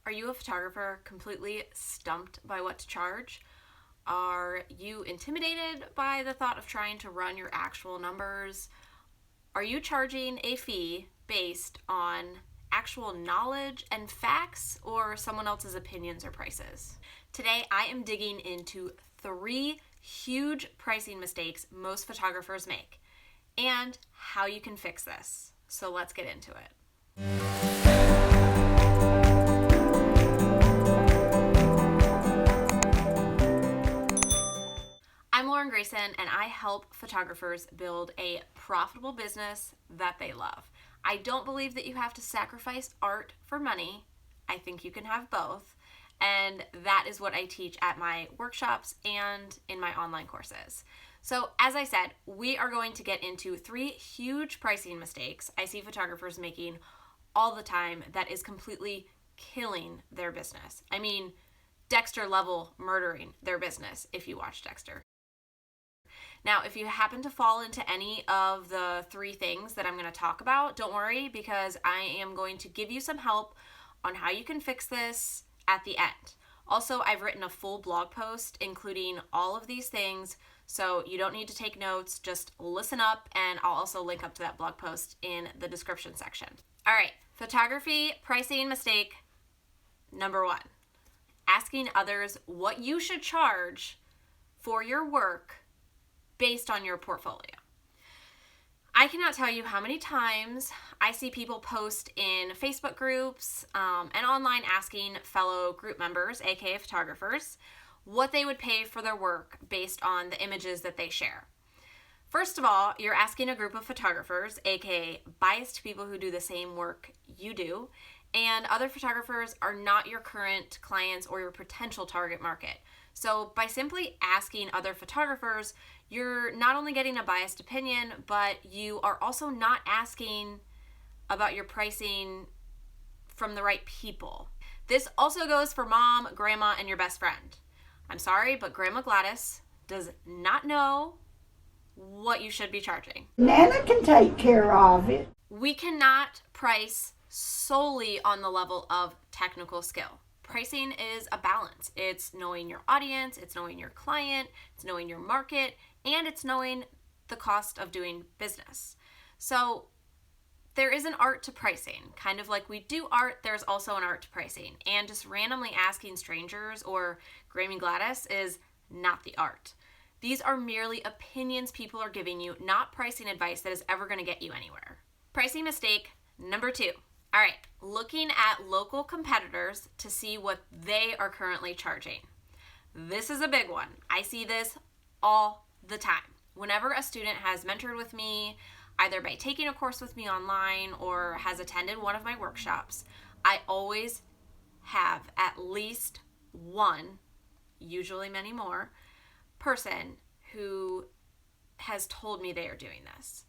Are you a photographer completely stumped by what to charge? Are you intimidated by the thought of trying to run your actual numbers? Are you charging a fee based on actual knowledge and facts or someone else's opinions or prices? Today, I am digging into 3 huge pricing mistakes most photographers make and how you can fix this. So let's get into it. I'm Lauren Grayson, and I help photographers build a profitable business that they love. I don't believe that you have to sacrifice art for money. I think you can have both, and that is what I teach at my workshops and in my online courses. So, as I said, we are going to get into 3 huge pricing mistakes I see photographers making all the time that is completely killing their business. I mean, Dexter level murdering their business if you watch Dexter. Now, if you happen to fall into any of the 3 things that I'm going to talk about, don't worry, because I am going to give you some help on how you can fix this at the end. Also, I've written a full blog post including all of these things, so you don't need to take notes, just listen up, and I'll also link up to that blog post in the description section. All right, photography pricing mistake number 1. Asking others what you should charge for your work based on your portfolio. I cannot tell you how many times I see people post in Facebook groups and online asking fellow group members, aka photographers, what they would pay for their work based on the images that they share. First of all, you're asking a group of photographers, aka biased people who do the same work you do, and other photographers are not your current clients or your potential target market. So by simply asking other photographers, you're not only getting a biased opinion, but you are also not asking about your pricing from the right people. This also goes for mom, grandma, and your best friend. I'm sorry, but Grandma Gladys does not know what you should be charging. Nana can take care of it. We cannot price solely on the level of technical skill. Pricing is a balance. It's knowing your audience, it's knowing your client, it's knowing your market, and it's knowing the cost of doing business. So there is an art to pricing. Kind of like we do art, there's also an art to pricing. And just randomly asking strangers or Grammy Gladys is not the art. These are merely opinions people are giving you, not pricing advice that is ever going to get you anywhere. Pricing mistake number 2. All right, looking at local competitors to see what they are currently charging. This is a big one. I see this all the time. Whenever a student has mentored with me, either by taking a course with me online or has attended one of my workshops, I always have at least one, usually many more, person who has told me they are doing this.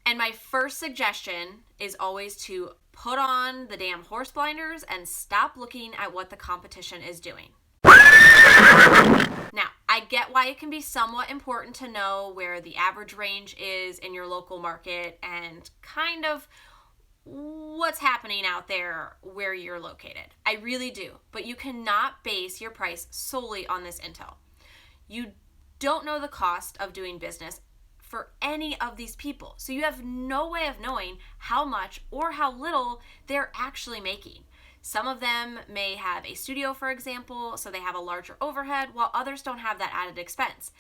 And my first suggestion is always to put on the damn horse blinders and stop looking at what the competition is doing. Now, I get why it can be somewhat important to know where the average range is in your local market and kind of what's happening out there where you're located. I really do. But you cannot base your price solely on this intel. You don't know the cost of doing business for any of these people. So you have no way of knowing how much or how little they're actually making. Some of them may have a studio, for example, so they have a larger overhead, while others don't have that added expense.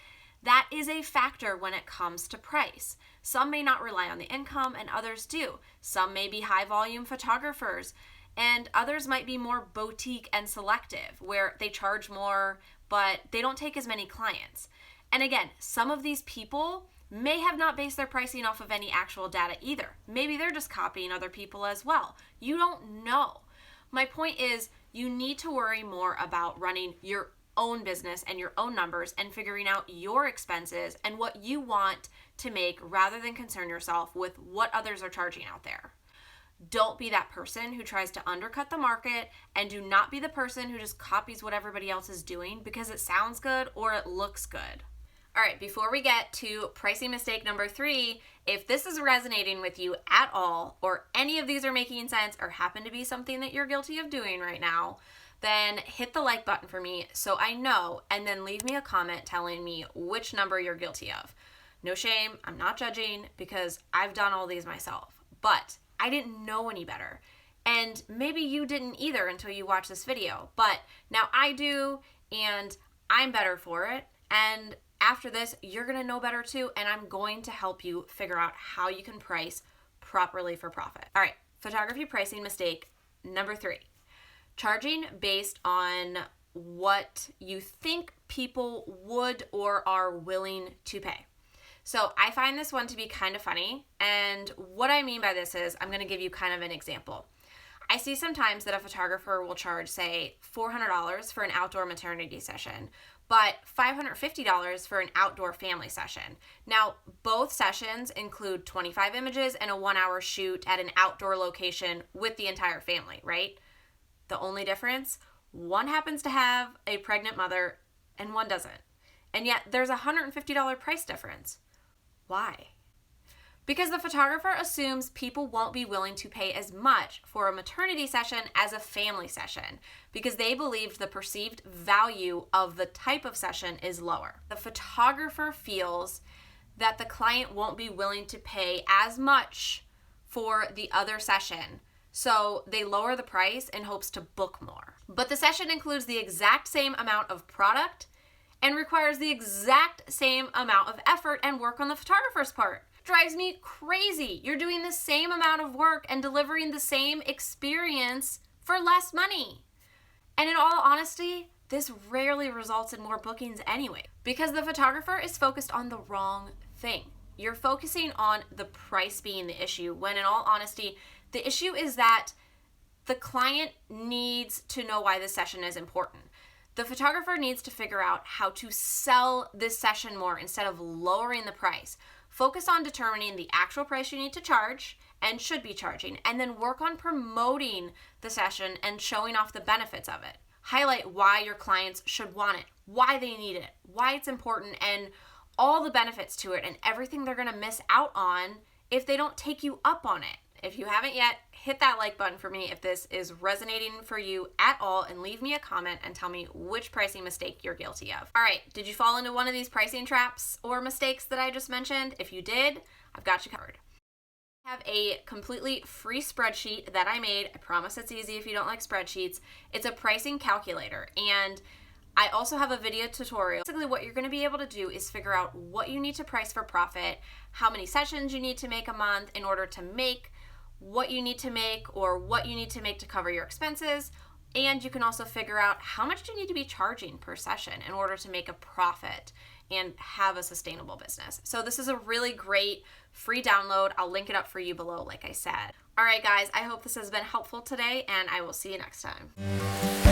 That is a factor when it comes to price. Some may not rely on the income and others do. Some may be high volume photographers and others might be more boutique and selective where they charge more but they don't take as many clients. And again, some of these people may have not based their pricing off of any actual data either. Maybe they're just copying other people as well. You don't know. My point is, you need to worry more about running your own business and your own numbers and figuring out your expenses and what you want to make rather than concern yourself with what others are charging out there. Don't be that person who tries to undercut the market, and do not be the person who just copies what everybody else is doing because it sounds good or it looks good. All right, before we get to pricing mistake number 3, if this is resonating with you at all, or any of these are making sense or happen to be something that you're guilty of doing right now, then hit the like button for me so I know, and then leave me a comment telling me which number you're guilty of. No shame, I'm not judging, because I've done all these myself, but I didn't know any better. And maybe you didn't either until you watch this video, but now I do, and I'm better for it. And after this, you're gonna know better too, and I'm going to help you figure out how you can price properly for profit. All right, photography pricing mistake number 3. Charging based on what you think people would or are willing to pay. So I find this one to be kind of funny, and what I mean by this is I'm gonna give you kind of an example. I see sometimes that a photographer will charge, say, $400 for an outdoor maternity session, but $550 for an outdoor family session. Now, both sessions include 25 images and a 1-hour shoot at an outdoor location with the entire family, right? The only difference, one happens to have a pregnant mother and one doesn't. And yet there's a $150 price difference. Why? Because the photographer assumes people won't be willing to pay as much for a maternity session as a family session because they believed the perceived value of the type of session is lower. The photographer feels that the client won't be willing to pay as much for the other session, so they lower the price in hopes to book more. But the session includes the exact same amount of product and requires the exact same amount of effort and work on the photographer's part. Drives me crazy. You're doing the same amount of work and delivering the same experience for less money. And in all honesty, this rarely results in more bookings anyway, because the photographer is focused on the wrong thing. You're focusing on the price being the issue, when in all honesty, the issue is that the client needs to know why this session is important. The photographer needs to figure out how to sell this session more instead of lowering the price. Focus on determining the actual price you need to charge and should be charging, and then work on promoting the session and showing off the benefits of it. Highlight why your clients should want it, why they need it, why it's important, and all the benefits to it and everything they're gonna miss out on if they don't take you up on it. If you haven't yet, hit that like button for me if this is resonating for you at all, and leave me a comment and tell me which pricing mistake you're guilty of. All right, did you fall into one of these pricing traps or mistakes that I just mentioned? If you did, I've got you covered. I have a completely free spreadsheet that I made. I promise it's easy if you don't like spreadsheets. It's a pricing calculator, and I also have a video tutorial. Basically, what you're gonna be able to do is figure out what you need to price for profit, how many sessions you need to make a month in order to make what you need to make, or what you need to make to cover your expenses. And you can also figure out how much do you need to be charging per session in order to make a profit and have a sustainable business. So this is a really great free download. I'll link it up for you below, like I said. All right, guys, I hope this has been helpful today, and I will see you next time.